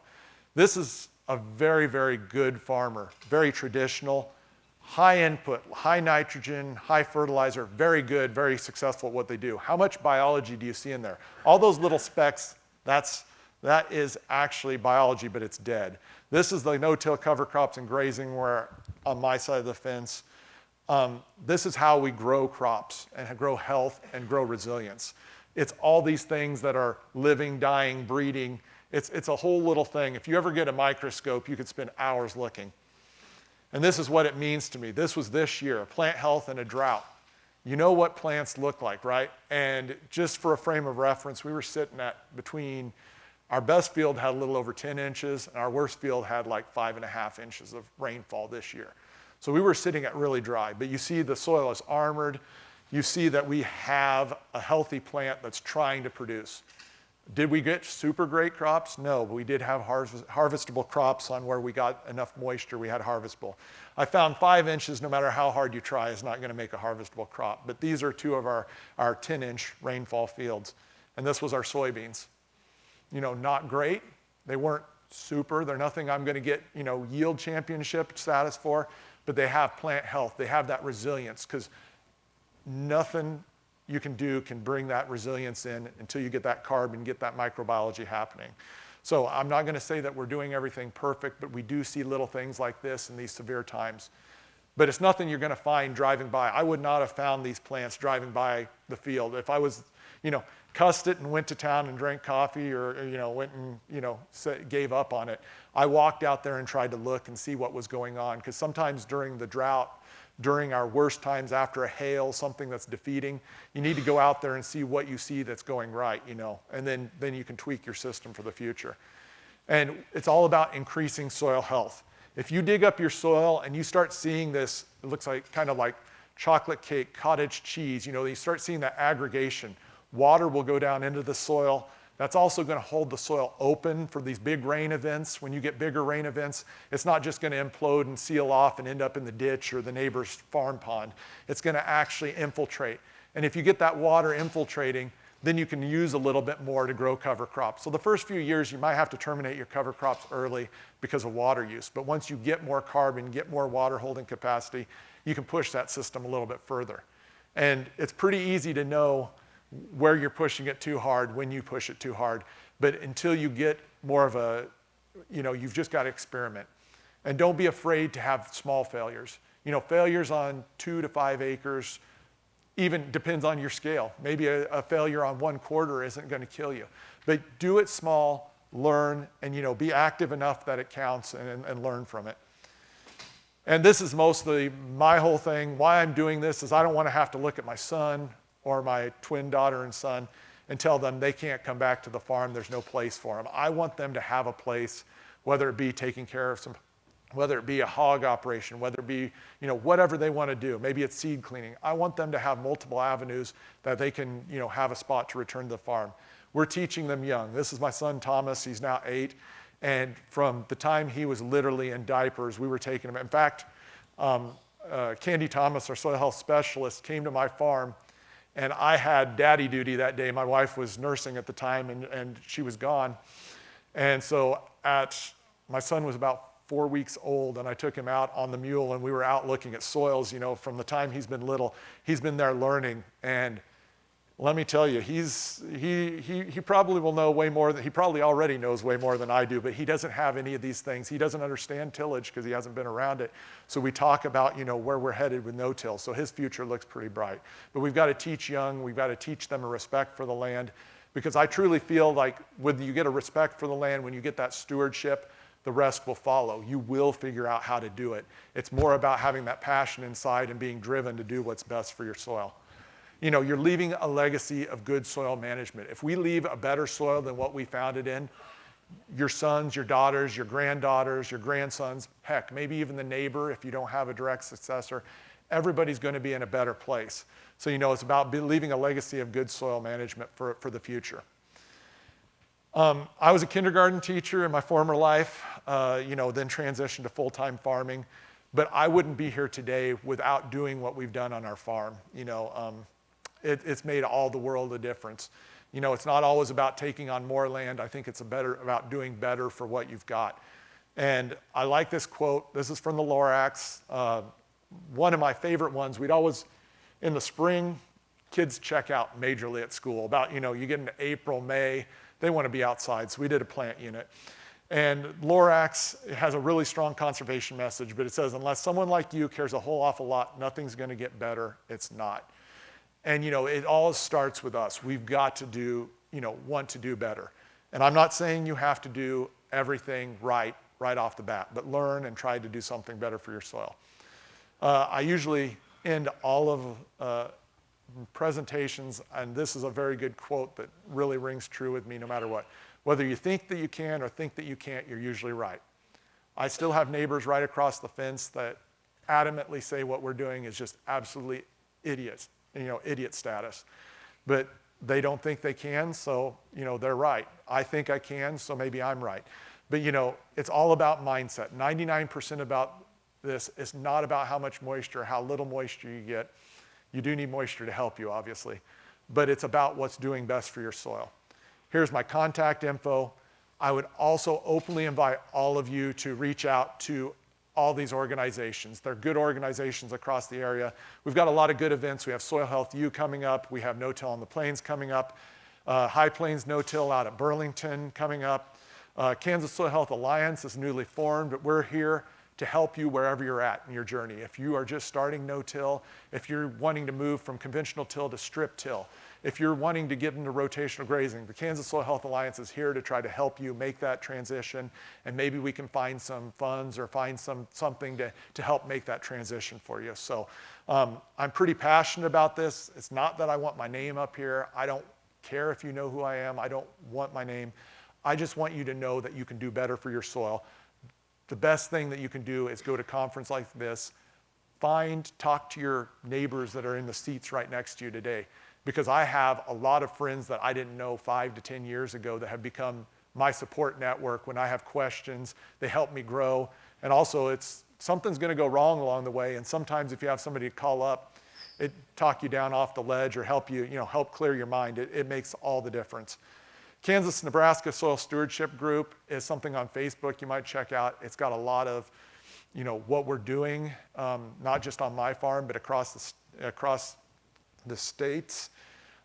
This is a very, very good farmer, very traditional, high input, high nitrogen, high fertilizer, very good, very successful at what they do. How much biology do you see in there? All those little specks, that is actually biology, but it's dead. This is the no-till cover crops and grazing where on my side of the fence. This is how we grow crops and grow health and grow resilience. It's all these things that are living, dying, breeding. It's a whole little thing. If you ever get a microscope, you could spend hours looking. And this is what it means to me. This was this year, plant health in a drought. You know what plants look like, right? And just for a frame of reference, we were sitting at between, our best field had a little over 10 inches, and our worst field had like 5.5 inches of rainfall this year. So we were sitting at really dry, but you see the soil is armored. You see that we have a healthy plant that's trying to produce. Did we get super great crops? No, but we did have harvestable crops on where we got enough moisture, we had harvestable. I found 5 inches, no matter how hard you try, is not gonna make a harvestable crop. But these are two of our 10-inch rainfall fields. And this was our soybeans. You know, not great. They weren't super. They're nothing I'm gonna get, you know, yield championship status for, but they have plant health. They have that resilience, because nothing you can do can bring that resilience in until you get that carbon, get that microbiology happening. So I'm not going to say that we're doing everything perfect, but we do see little things like this in these severe times. But it's nothing you're going to find driving by. I would not have found these plants driving by the field. If I was, you know, cussed it and went to town and drank coffee, or you know, went and, you know, gave up on it, I walked out there and tried to look and see what was going on. Because sometimes during the drought, during our worst times after a hail, something that's defeating, you need to go out there and see what you see that's going right, you know, and then you can tweak your system for the future. And it's all about increasing soil health. If you dig up your soil and you start seeing this, it looks like kind of like chocolate cake, cottage cheese, you know, you start seeing that aggregation. Water will go down into the soil. That's also going to hold the soil open for these big rain events. When you get bigger rain events, it's not just going to implode and seal off and end up in the ditch or the neighbor's farm pond. It's going to actually infiltrate. And if you get that water infiltrating, then you can use a little bit more to grow cover crops. So the first few years, you might have to terminate your cover crops early because of water use. But once you get more carbon, get more water holding capacity, you can push that system a little bit further. And it's pretty easy to know where you're pushing it too hard, when you push it too hard. But until you get more of a, you know, you've just got to experiment. And don't be afraid to have small failures. You know, failures on 2 to 5 acres, even depends on your scale. Maybe a failure on 1/4 isn't going to kill you. But do it small, learn, and, you know, be active enough that it counts, and learn from it. And this is mostly my whole thing. Why I'm doing this is I don't want to have to look at my son or my twin daughter and son and tell them they can't come back to the farm, there's no place for them. I want them to have a place, whether it be taking care of some, whether it be a hog operation, whether it be, you know, whatever they want to do. Maybe it's seed cleaning. I want them to have multiple avenues that they can, you know, have a spot to return to the farm. We're teaching them young. This is my son Thomas, he's now 8. And from the time he was literally in diapers, we were taking him. In fact, Candy Thomas, our soil health specialist, came to my farm, and I had daddy duty that day. My wife was nursing at the time, and she was gone. And so my son was about 4 weeks old, and I took him out on the mule, and we were out looking at soils. You know, from the time he's been little, he's been there learning. And let me tell you, he probably will know way more than, he probably already knows way more than I do, but he doesn't have any of these things. He doesn't understand tillage because he hasn't been around it. So we talk about, you know, where we're headed with no-till. So his future looks pretty bright. But we've got to teach young, we've got to teach them a respect for the land, because I truly feel like when you get a respect for the land, when you get that stewardship, the rest will follow. You will figure out how to do it. It's more about having that passion inside and being driven to do what's best for your soil. You know, you're leaving a legacy of good soil management. If we leave a better soil than what we found it in, your sons, your daughters, your granddaughters, your grandsons, heck, maybe even the neighbor, if you don't have a direct successor, everybody's going to be in a better place. So, you know, it's about leaving a legacy of good soil management for the future. I was a kindergarten teacher in my former life, you know, then transitioned to full-time farming. But I wouldn't be here today without doing what we've done on our farm. You know, it's made all the world a difference. You know, it's not always about taking on more land. I think it's about doing better for what you've got. And I like this quote. This is from the Lorax. One of my favorite ones. We'd always, in the spring, kids check out majorly at school. About, you know, you get into April, May, they want to be outside. So we did a plant unit. And Lorax has a really strong conservation message, but it says, unless someone like you cares a whole awful lot, nothing's going to get better. It's not. And, it all starts with us. We've got to want to do better. And I'm not saying you have to do everything right off the bat, but learn and try to do something better for your soil. I usually end all of presentations, and this is a very good quote that really rings true with me no matter what. Whether you think that you can or think that you can't, you're usually right. I still have neighbors right across the fence that adamantly say what we're doing is just absolutely idiots, idiot status. But they don't think they can, so, they're right. I think I can, so maybe I'm right. But, it's all about mindset. 99% about this is not about how much moisture, how little moisture you get. You do need moisture to help you, obviously. But it's about what's doing best for your soil. Here's my contact info. I would also openly invite all of you to reach out to all these organizations. They're good organizations across the area. We've got a lot of good events. We have Soil Health U coming up. We have No-Till on the Plains coming up. High Plains No-Till out at Burlington coming up. Kansas Soil Health Alliance is newly formed, but we're here to help you wherever you're at in your journey. If you are just starting no-till, if you're wanting to move from conventional till to strip till, if you're wanting to get into rotational grazing, the Kansas Soil Health Alliance is here to try to help you make that transition, and maybe we can find some funds or find something to help make that transition for you. So I'm pretty passionate about this. It's not that I want my name up here. I don't care if you know who I am. I don't want my name. I just want you to know that you can do better for your soil. The best thing that you can do is go to a conference like this, talk to your neighbors that are in the seats right next to you today. Because I have a lot of friends that I didn't know 5 to 10 years ago that have become my support network. When I have questions, they help me grow. And also, something's going to go wrong along the way. And sometimes if you have somebody to call up, talk you down off the ledge or help you, help clear your mind, it makes all the difference. Kansas-Nebraska Soil Stewardship Group is something on Facebook you might check out. It's got a lot of, what we're doing, not just on my farm, but across the states.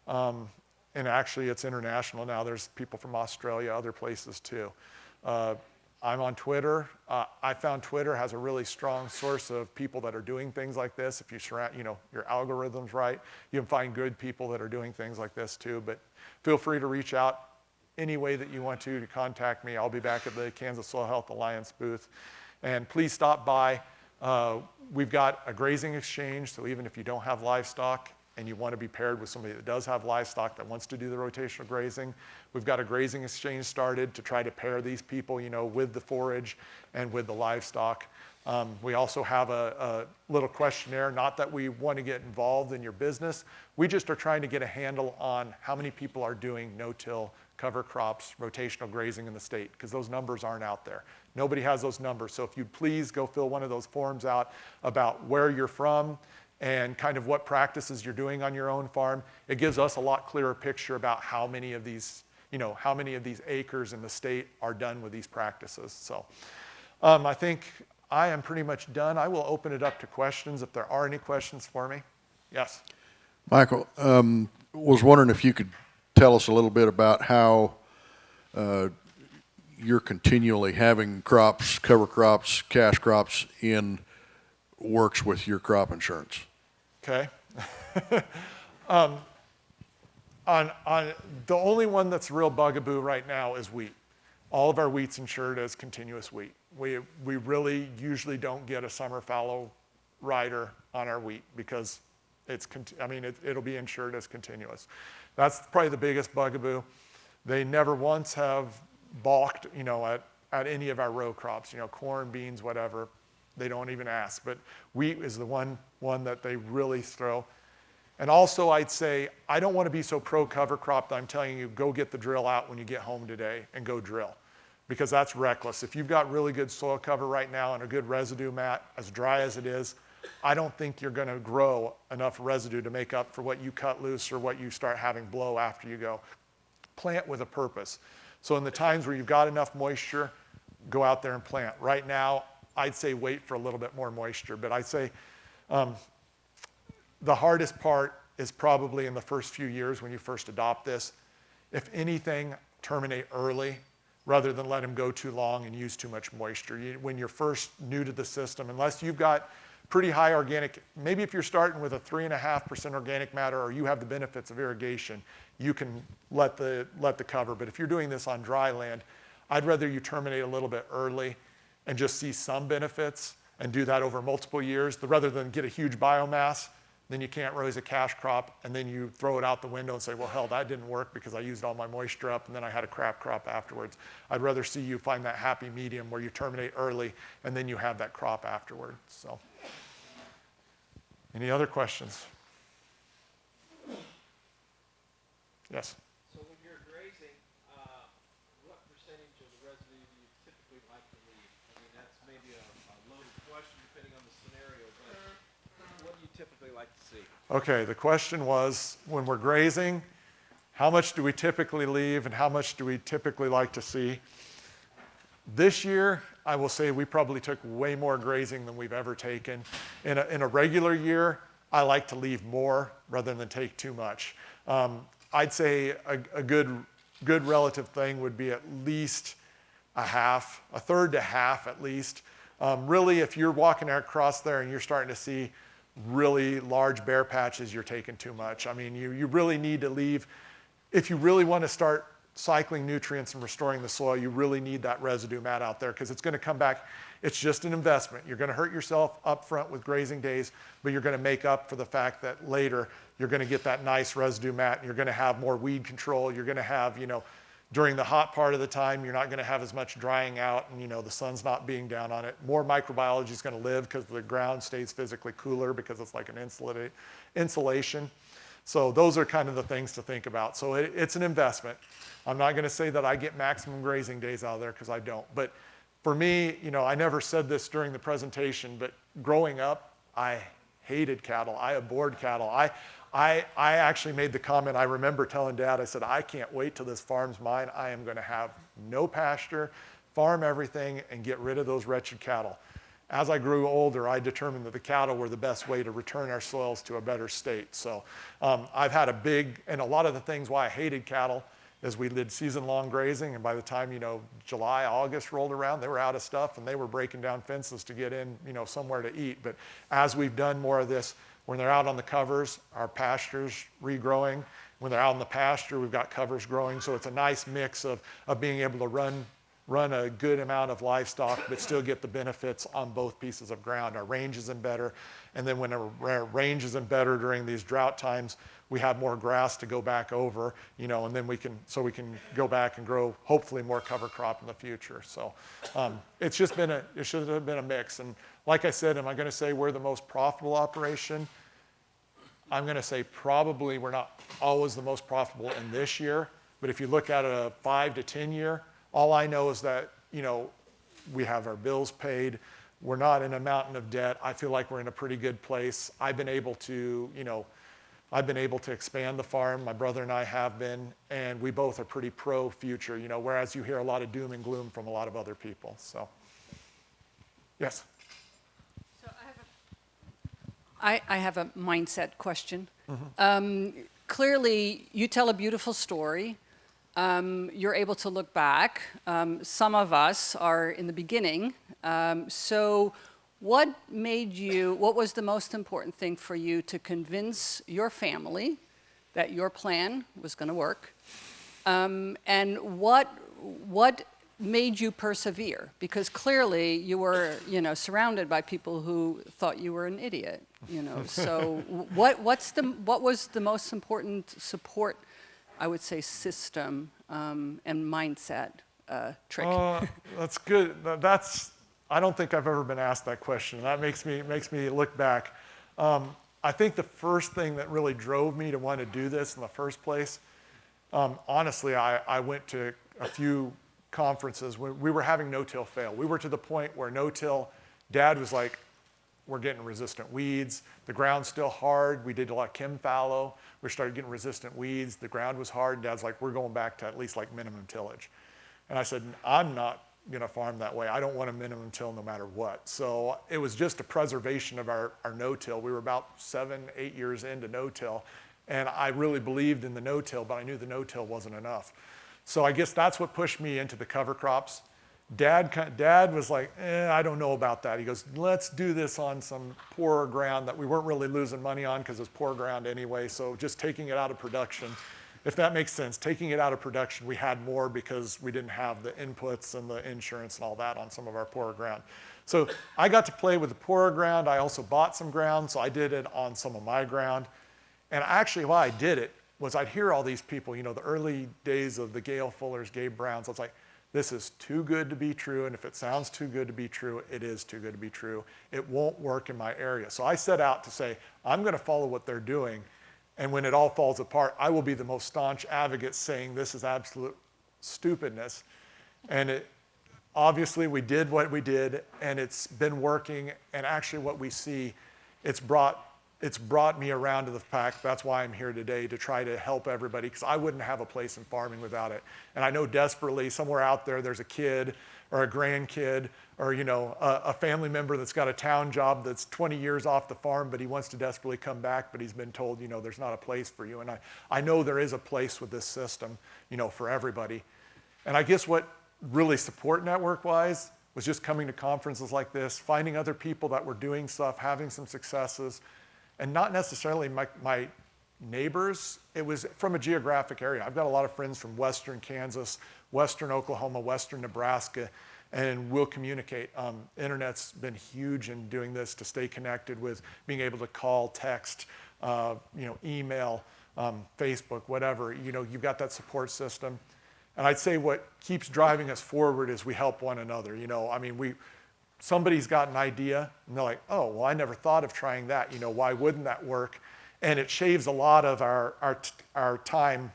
And actually, it's international now. There's people from Australia, other places too. I'm on Twitter. I found Twitter has a really strong source of people that are doing things like this. If you surround, your algorithm's right, you can find good people that are doing things like this too. But feel free to reach out any way that you want to contact me. I'll be back at the Kansas Soil Health Alliance booth. And please stop by. We've got a grazing exchange, so even if you don't have livestock and you want to be paired with somebody that does have livestock that wants to do the rotational grazing, we've got a grazing exchange started to try to pair these people, with the forage and with the livestock. We also have a little questionnaire, not that we want to get involved in your business. We just are trying to get a handle on how many people are doing no-till, cover crops, rotational grazing in the state, because those numbers aren't out there. Nobody has those numbers. So if you'd please go fill one of those forms out about where you're from and kind of what practices you're doing on your own farm, it gives us a lot clearer picture about how many of these acres in the state are done with these practices. So I think I am pretty much done. I will open it up to questions if there are any questions for me. Yes. Michael, was wondering if you could tell us a little bit about how you're continually having crops, cover crops, cash crops in works with your crop insurance. Okay. On the only one that's a real bugaboo right now is wheat. All of our wheat's insured as continuous wheat. We really usually don't get a summer fallow rider on our wheat because it'll be insured as continuous. That's probably the biggest bugaboo. They never once have balked, at any of our row crops, corn, beans, whatever. They don't even ask. But wheat is the one that they really throw. And also, I'd say, I don't want to be so pro cover crop that I'm telling you, go get the drill out when you get home today and go drill. Because that's reckless. If you've got really good soil cover right now and a good residue mat, as dry as it is, I don't think you're going to grow enough residue to make up for what you cut loose or what you start having blow after you go. Plant with a purpose. So in the times where you've got enough moisture, go out there and plant. Right now, I'd say wait for a little bit more moisture. But I'd say the hardest part is probably in the first few years when you first adopt this. If anything, terminate early. rather than let them go too long and use too much moisture. When you're first new to the system, unless you've got pretty high organic, maybe if you're starting with a 3.5% organic matter or you have the benefits of irrigation, you can let the cover. But if you're doing this on dry land, I'd rather you terminate a little bit early and just see some benefits and do that over multiple years, rather than get a huge biomass, then you can't raise a cash crop, and then you throw it out the window and say, well, hell, that didn't work because I used all my moisture up, and then I had a crap crop afterwards. I'd rather see you find that happy medium where you terminate early, and then you have that crop afterward. So, any other questions? Yes? So when you're grazing, what percentage of the residue do you typically like to leave? I mean, that's maybe a loaded question depending on the scenario, but what do you typically like to see? Okay, the question was, when we're grazing, how much do we typically leave and how much do we typically like to see? This year, I will say we probably took way more grazing than we've ever taken. In a regular year, I like to leave more rather than take too much. I'd say a good relative thing would be at least a third to half at least. Really, if you're walking across there and you're starting to see really large bare patches, you're taking too much. I mean, you really need to leave. If you really want to start cycling nutrients and restoring the soil, you really need that residue mat out there because it's going to come back. It's just an investment. You're going to hurt yourself up front with grazing days, but you're going to make up for the fact that later you're going to get that nice residue mat and you're going to have more weed control. You're going to have, during the hot part of the time, you're not going to have as much drying out and, the sun's not being down on it. More microbiology is going to live because the ground stays physically cooler because it's like an insulation. So those are kind of the things to think about. So it's an investment. I'm not going to say that I get maximum grazing days out of there because I don't. But for me, I never said this during the presentation, but growing up, I hated cattle. I abhorred cattle. I actually made the comment, I remember telling Dad, I said, I can't wait till this farm's mine. I am going to have no pasture, farm everything, and get rid of those wretched cattle. As I grew older, I determined that the cattle were the best way to return our soils to a better state. So I've had and a lot of the things why I hated cattle is we did season-long grazing, and by the time, July, August rolled around, they were out of stuff, and they were breaking down fences to get in, somewhere to eat. But as we've done more of this, when they're out on the covers, our pasture's regrowing. When they're out in the pasture, we've got covers growing. So it's a nice mix of being able to run a good amount of livestock, but still get the benefits on both pieces of ground. Our range isn't better. And then when our range isn't better during these drought times, we have more grass to go back over, and then we can go back and grow hopefully more cover crop in the future. So it should have been a mix. And like I said, am I going to say we're the most profitable operation? I'm going to say probably we're not always the most profitable in this year, but if you look at a 5 to 10 year, all I know is that, we have our bills paid. We're not in a mountain of debt. I feel like we're in a pretty good place. I've been able to expand the farm. My brother and I have been, and we both are pretty pro future, whereas you hear a lot of doom and gloom from a lot of other people. So, yes. So I have a mindset question. Clearly, you tell a beautiful story. You're able to look back. Some of us are in the beginning. So what was the most important thing for you to convince your family that your plan was going to work? And what made you persevere? Because clearly you were, surrounded by people who thought you were an idiot, So what was the most important support, I would say, system and mindset trick? That's good. I don't think I've ever been asked that question. That makes me look back. I think the first thing that really drove me to want to do this in the first place, honestly, I went to a few conferences when we were having no-till fail. We were to the point where no-till, Dad was like, we're getting resistant weeds. The ground's still hard. We did a lot of chem fallow. We started getting resistant weeds. The ground was hard. Dad's like, we're going back to at least like minimum tillage. And I said, I'm not going to farm that way. I don't want a minimum till no matter what. So it was just a preservation of our no-till. We were about 7-8 years into no-till. And I really believed in the no-till, but I knew the no-till wasn't enough. So I guess that's what pushed me into the cover crops. Dad was like, I don't know about that. He goes, let's do this on some poorer ground that we weren't really losing money on because it's poor ground anyway. So just taking it out of production, if that makes sense, taking it out of production, we had more because we didn't have the inputs and the insurance and all that on some of our poorer ground. So I got to play with the poorer ground. I also bought some ground, so I did it on some of my ground. And actually why I did it was I'd hear all these people, the early days of the Gail Fullers, Gabe Browns. I was like, this is too good to be true, and if it sounds too good to be true, it is too good to be true. It won't work in my area. So I set out to say, I'm going to follow what they're doing, and when it all falls apart, I will be the most staunch advocate saying this is absolute stupidness. And obviously we did what we did, and it's been working, and actually what we see, it's brought me around to the fact. That's why I'm here today, to try to help everybody, because I wouldn't have a place in farming without it. And I know desperately somewhere out there's a kid or a grandkid or a family member that's got a town job that's 20 years off the farm, but he wants to desperately come back, but he's been told there's not a place for you. And I know there is a place with this system for everybody. And I guess what really support network wise was just coming to conferences like this, finding other people that were doing stuff, having some successes. And not necessarily my neighbors. It was from a geographic area. I've got a lot of friends from western Kansas, western Oklahoma, western Nebraska, and we'll communicate. Internet's been huge in doing this, to stay connected with being able to call, text, email, Facebook, whatever. You've got that support system. And I'd say what keeps driving us forward is we help one another. Somebody's got an idea, and they're like, oh, well, I never thought of trying that. Why wouldn't that work? And it shaves a lot of our time,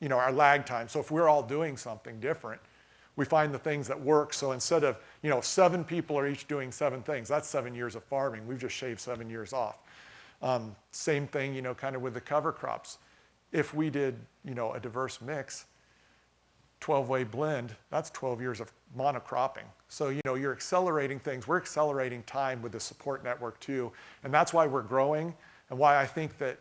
our lag time. So if we're all doing something different, we find the things that work. So instead of, 7 people are each doing 7 things, that's 7 years of farming. We've just shaved 7 years off. Same thing, kind of with the cover crops. If we did, a diverse mix, 12-way blend, that's 12 years of monocropping. So, you're accelerating things. We're accelerating time with the support network too. And that's why we're growing, and why I think that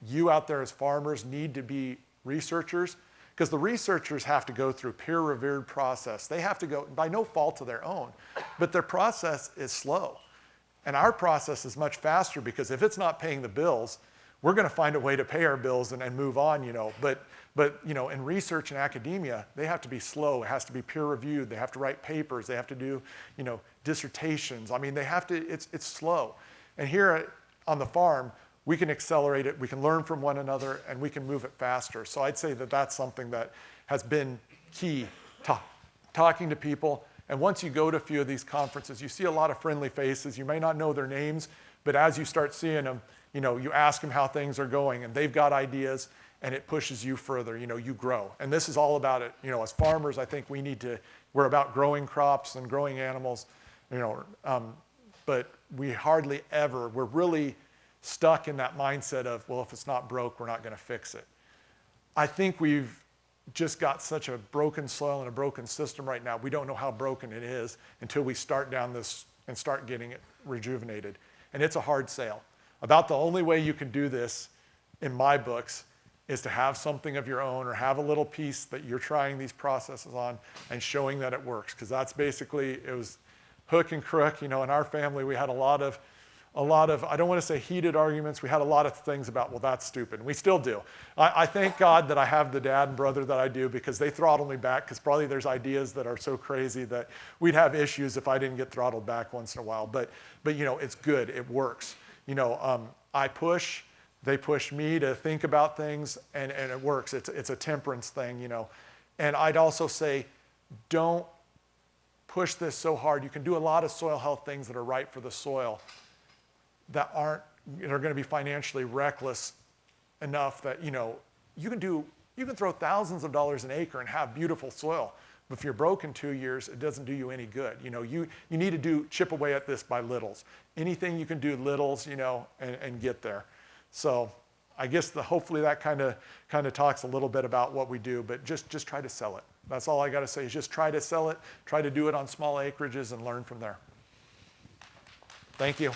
you out there as farmers need to be researchers, because the researchers have to go through peer-reviewed process. They have to go, by no fault of their own, but their process is slow. And our process is much faster, because if it's not paying the bills, we're going to find a way to pay our bills and move on, But in research and academia, they have to be slow. It has to be peer reviewed. They have to write papers. They have to do, dissertations. They have to, it's slow. And here on the farm, we can accelerate it. We can learn from one another, and we can move it faster. So I'd say that that's something that has been key, talking to people. And once you go to a few of these conferences, you see a lot of friendly faces. You may not know their names, but as you start seeing them, you ask them how things are going, and they've got ideas, and it pushes you further, you grow. And this is all about it. As farmers, I think we're about growing crops and growing animals, but we hardly ever, we're really stuck in that mindset of, well, if it's not broke, we're not gonna fix it. I think we've just got such a broken soil and a broken system right now. We don't know how broken it is until we start down this and start getting it rejuvenated. And it's a hard sale. About the only way you can do this, in my books, is to have something of your own, or have a little piece that you're trying these processes on and showing that it works. Because that's basically, it was hook and crook. In our family, we had a lot of, I don't want to say heated arguments. We had a lot of things about, well, that's stupid. And we still do. I thank God that I have the dad and brother that I do, because they throttle me back, because probably there's ideas that are so crazy that we'd have issues if I didn't get throttled back once in a while. But it's good. It works. I push. They push me to think about things, and it works. It's a temperance thing, And I'd also say, don't push this so hard. You can do a lot of soil health things that are right for the soil that are going to be financially reckless enough that, you can throw thousands of dollars an acre and have beautiful soil. But if you're broke in 2 years, it doesn't do you any good. You need to chip away at this by littles. Anything you can do littles, and get there. So I guess hopefully that kind of talks a little bit about what we do, but just try to sell it. That's all I got to say, is just try to sell it, try to do it on small acreages, and learn from there. Thank you.